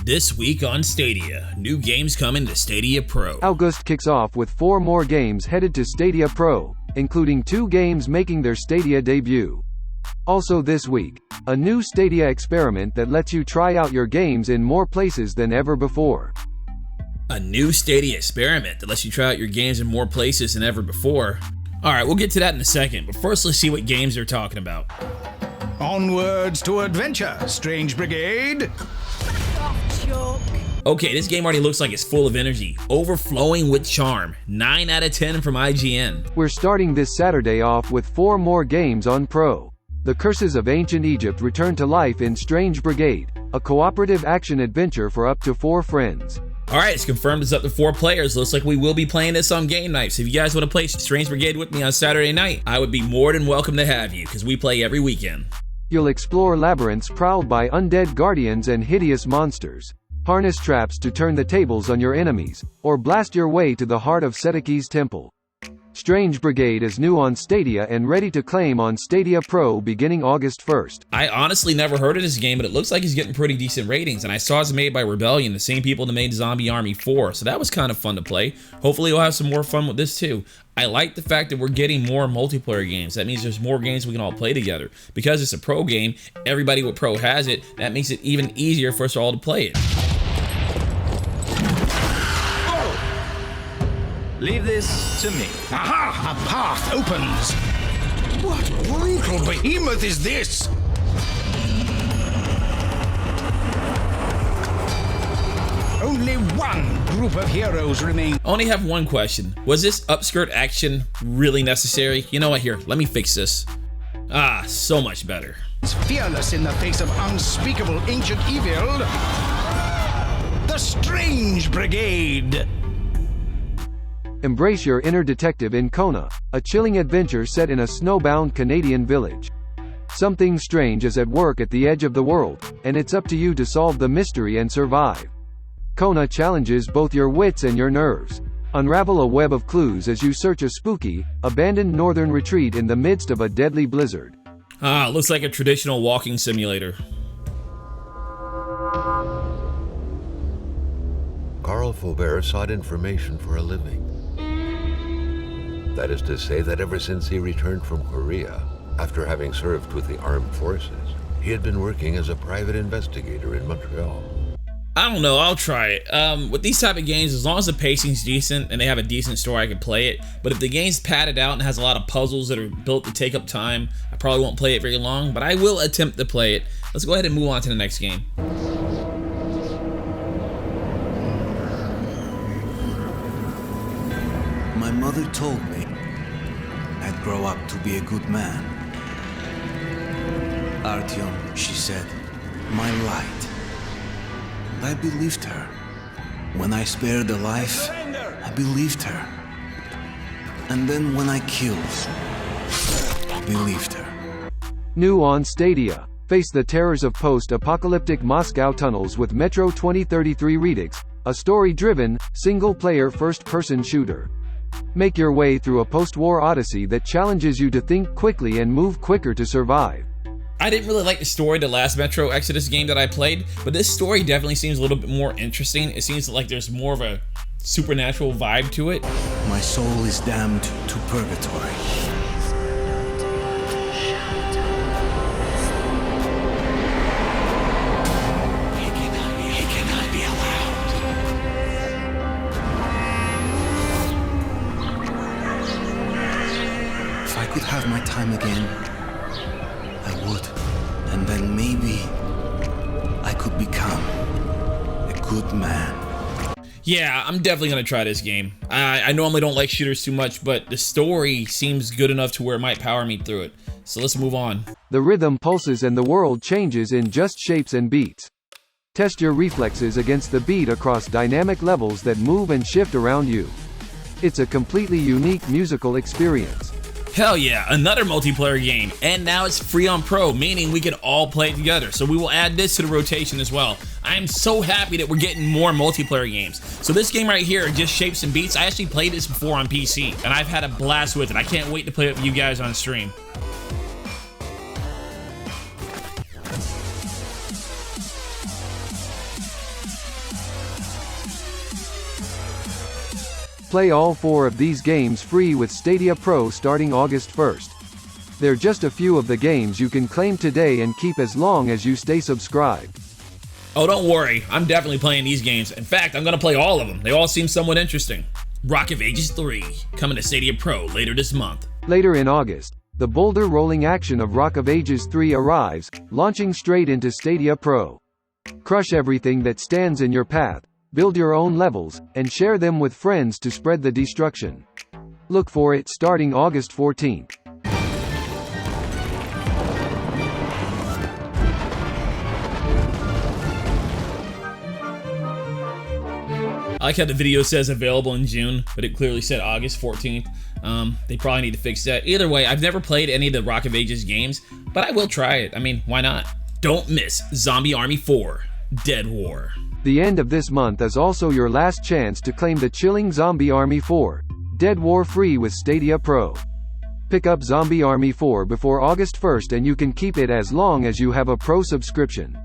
This week on Stadia, new games coming to Stadia Pro. August kicks off with 4 more games headed to Stadia Pro, including 2 games making their Stadia debut. Also this week, a new Stadia Experiment that lets you try out your games in more places than ever before. A new Stadia Experiment that lets you try out your games in more places than ever before. Alright, we'll get to that in a second, but first let's see what games they're talking about. Onwards to adventure, Strange Brigade! Okay, this game already looks like it's full of energy, overflowing with charm. 9 out of 10 from IGN. We're starting this Saturday off with 4 more games on Pro. The Curses of Ancient Egypt return to life in Strange Brigade, a cooperative action-adventure for up to 4 friends. Alright, it's confirmed it's up to 4 players. Looks like we will be playing this on game night. So if you guys want to play Strange Brigade with me on Saturday night, I would be more than welcome to have you, because we play every weekend. You'll explore labyrinths prowled by undead guardians and hideous monsters. Harness traps to turn the tables on your enemies, or blast your way to the heart of Setake's temple. Strange Brigade is new on Stadia and ready to claim on Stadia Pro beginning August 1st. I honestly never heard of this game, but it looks like it's getting pretty decent ratings, and I saw it's made by Rebellion, the same people that made Zombie Army 4, so that was kind of fun to play. Hopefully we'll have some more fun with this too. I like the fact that we're getting more multiplayer games. That means there's more games we can all play together. Because it's a Pro game, everybody with Pro has it, that makes it even easier for us all to play it. Leave this to me. Aha! A path opens! What brutal behemoth is this? Only one group of heroes remain. I only have one question. Was this upskirt action really necessary? You know what, here, let me fix this. Ah, so much better. Fearless in the face of unspeakable ancient evil. The Strange Brigade. Embrace your inner detective in Kona, a chilling adventure set in a snowbound Canadian village. Something strange is at work at the edge of the world, and it's up to you to solve the mystery and survive. Kona challenges both your wits and your nerves. Unravel a web of clues as you search a spooky, abandoned northern retreat in the midst of a deadly blizzard. Ah, looks like a traditional walking simulator. Carl Faubert sought information for a living. That is to say that ever since he returned from Korea, after having served with the armed forces, he had been working as a private investigator in Montreal. I don't know, I'll try it. With these type of games, as long as the pacing's decent and they have a decent story, I can play it. But if the game's padded out and has a lot of puzzles that are built to take up time, I probably won't play it very long, but I will attempt to play it. Let's go ahead and move on to the next game. My mother told me I'd grow up to be a good man. Artyom, she said, my light. And I believed her. When I spared a life, I believed her. And then when I killed, I believed her. New on Stadia. Face the terrors of post-apocalyptic Moscow tunnels with Metro 2033 Redux, a story-driven, single-player first-person shooter. Make your way through a post-war odyssey that challenges you to think quickly and move quicker to survive. I didn't really like the story of the last Metro Exodus game that I played, but this story definitely seems a little bit more interesting. It seems like there's more of a supernatural vibe to it. My soul is damned to purgatory. He cannot be allowed. If I could have my time again, I would. And then maybe I could become a good man. Yeah, I'm definitely gonna try this game. I normally don't like shooters too much, but the story seems good enough to where it might power me through it. So let's move on. The rhythm pulses and the world changes in just shapes and beats. Test your reflexes against the beat across dynamic levels that move and shift around you. It's a completely unique musical experience. Hell yeah, another multiplayer game, and now it's free on Pro, meaning we can all play it together, so we will add this to the rotation as well. I am so happy that we're getting more multiplayer games. So this game right here, Just Shapes and Beats, I actually played this before on PC, and I've had a blast with it. I can't wait to play it with you guys on stream. Play all 4 of these games free with Stadia Pro starting August 1st. They're just a few of the games you can claim today and keep as long as you stay subscribed. Oh, don't worry, I'm definitely playing these games. In fact, I'm gonna play all of them. They all seem somewhat interesting. Rock of Ages 3, coming to Stadia Pro later this month. Later in August, the boulder rolling action of Rock of Ages 3 arrives, launching straight into Stadia Pro. Crush everything that stands in your path, build your own levels, and share them with friends to spread the destruction. Look for it starting August 14th. I like how the video says available in June, but it clearly said August 14th. They probably need to fix that. Either way, I've never played any of the Rock of Ages games, but I will try it. I mean, why not? Don't miss Zombie Army 4, Dead War. The end of this month is also your last chance to claim the chilling Zombie Army 4, Dead War free with Stadia Pro. Pick up Zombie Army 4 before August 1st and you can keep it as long as you have a Pro subscription.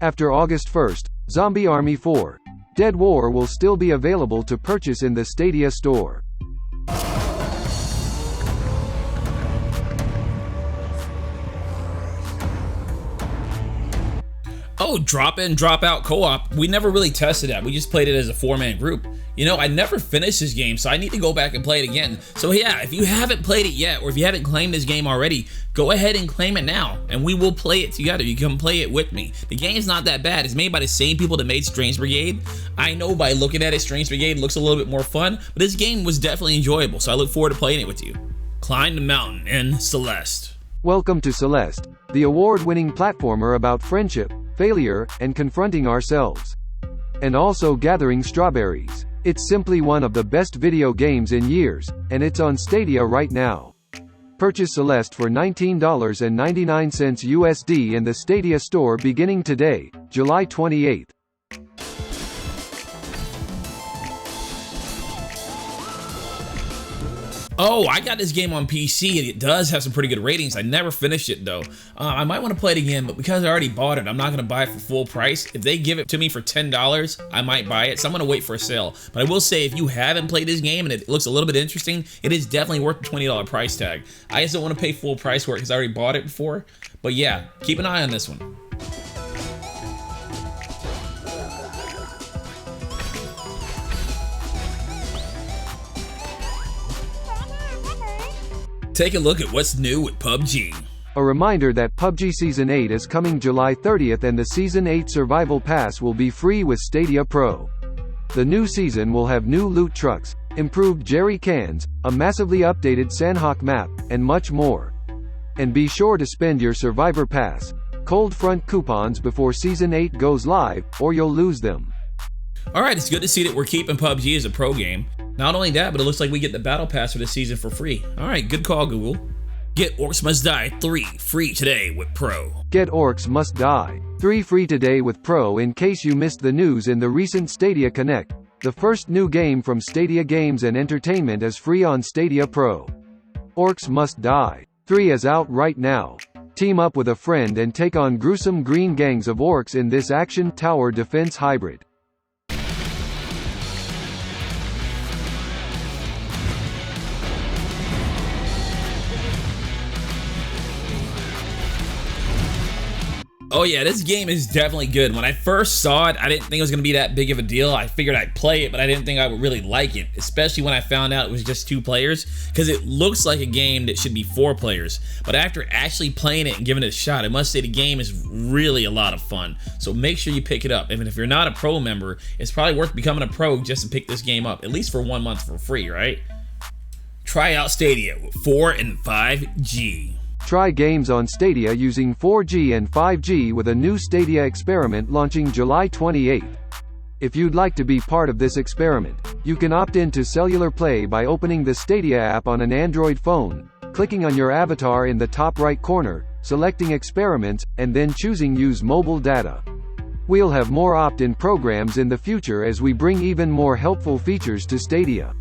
After August 1st, Zombie Army 4, Dead War will still be available to purchase in the Stadia store. Oh, drop in, drop out co-op. We never really tested that. We just played it as a 4-man group. You know, I never finished this game, so I need to go back and play it again. So yeah, if you haven't played it yet, or if you haven't claimed this game already, go ahead and claim it now, and we will play it together. You can play it with me. The game's not that bad. It's made by the same people that made Strange Brigade. I know by looking at it, Strange Brigade looks a little bit more fun, but this game was definitely enjoyable, so I look forward to playing it with you. Climb the Mountain in Celeste. Welcome to Celeste, the award-winning platformer about friendship, failure, and confronting ourselves. And also gathering strawberries. It's simply one of the best video games in years, and it's on Stadia right now. Purchase Celeste for $19.99 USD in the Stadia store beginning today, July 28th. Oh, I got this game on PC, and it does have some pretty good ratings. I never finished it, though. I might want to play it again, but because I already bought it, I'm not going to buy it for full price. If they give it to me for $10, I might buy it, so I'm going to wait for a sale. But I will say, if you haven't played this game and it looks a little bit interesting, it is definitely worth the $20 price tag. I just don't want to pay full price for it because I already bought it before. But yeah, keep an eye on this one. Take a look at what's new with PUBG. A reminder that PUBG Season 8 is coming July 30th and the Season 8 Survival Pass will be free with Stadia Pro. The new season will have new loot trucks, improved jerry cans, a massively updated Sandhawk map, and much more. And be sure to spend your Survivor Pass, Cold Front coupons before Season 8 goes live, or you'll lose them. Alright, it's good to see that we're keeping PUBG as a pro game. Not only that, but it looks like we get the Battle Pass for this season for free. Alright, good call, Google. Get Orcs Must Die 3 free today with Pro. Get Orcs Must Die 3 free today with Pro in case you missed the news in the recent Stadia Connect. The first new game from Stadia Games and Entertainment is free on Stadia Pro. Orcs Must Die 3 is out right now. Team up with a friend and take on gruesome green gangs of orcs in this action tower defense hybrid. Oh yeah, this game is definitely good. When I first saw it, I didn't think it was going to be that big of a deal. I figured I'd play it, but I didn't think I would really like it, especially when I found out it was just 2 players, because it looks like a game that should be 4 players. But after actually playing it and giving it a shot, I must say the game is really a lot of fun. So make sure you pick it up. Even if you're not a pro member, it's probably worth becoming a pro just to pick this game up, at least for 1 month for free, right? Try out Stadia with 4 and 5G. Try games on Stadia using 4G and 5G with a new Stadia Experiment launching July 28th. If you'd like to be part of this experiment, you can opt into cellular play by opening the Stadia app on an Android phone, clicking on your avatar in the top right corner, selecting Experiments, and then choosing Use Mobile Data. We'll have more opt-in programs in the future as we bring even more helpful features to Stadia.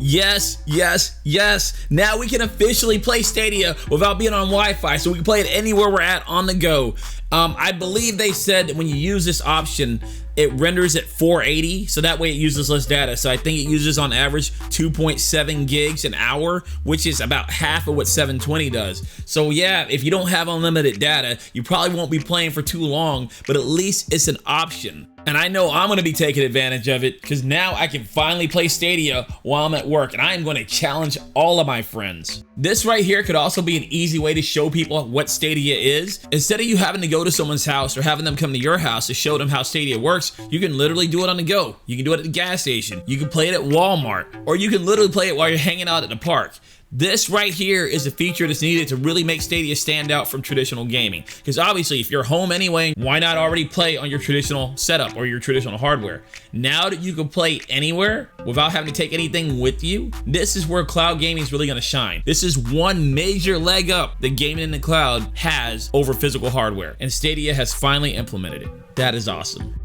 Yes, yes, yes. Now we can officially play Stadia without being on Wi-Fi, so we can play it anywhere we're at on the go. I believe they said that when you use this option, it renders at 480, so that way it uses less data. So I think it uses on average 2.7 gigs an hour, which is about half of what 720 does. So yeah, if you don't have unlimited data, you probably won't be playing for too long, but at least it's an option. And I know I'm gonna be taking advantage of it because now I can finally play Stadia while I'm at work, and I am gonna challenge all of my friends. This right here could also be an easy way to show people what Stadia is. Instead of you having to go to someone's house or having them come to your house to show them how Stadia works, you can literally do it on the go. You can do it at the gas station. You can play it at Walmart, or you can literally play it while you're hanging out at the park. This right here is a feature that's needed to really make Stadia stand out from traditional gaming. Because obviously, if you're home anyway, why not already play on your traditional setup or your traditional hardware? Now that you can play anywhere without having to take anything with you, this is where cloud gaming is really going to shine. This is one major leg up that gaming in the cloud has over physical hardware, and Stadia has finally implemented it. That is awesome.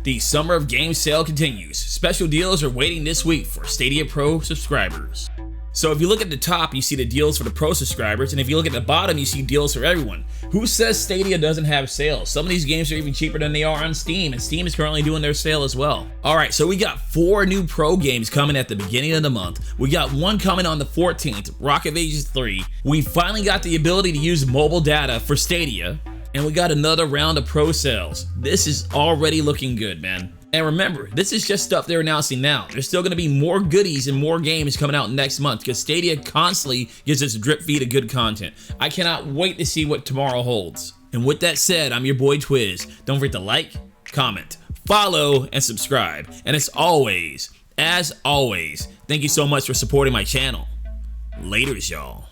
The Summer of Games sale continues. Special deals are waiting this week for Stadia Pro subscribers. So if you look at the top, you see the deals for the Pro subscribers, and if you look at the bottom, you see deals for everyone. Who says Stadia doesn't have sales? Some of these games are even cheaper than they are on Steam, and Steam is currently doing their sale as well. Alright, so we got 4 new Pro games coming at the beginning of the month. We got one coming on the 14th, Rock of Ages 3. We finally got the ability to use mobile data for Stadia, and we got another round of Pro sales. This is already looking good, man. And remember, this is just stuff they're announcing now. There's still going to be more goodies and more games coming out next month because Stadia constantly gives us a drip feed of good content. I cannot wait to see what tomorrow holds. And with that said, I'm your boy Twiz. Don't forget to like, comment, follow, and subscribe. And as always, thank you so much for supporting my channel. Laters, y'all.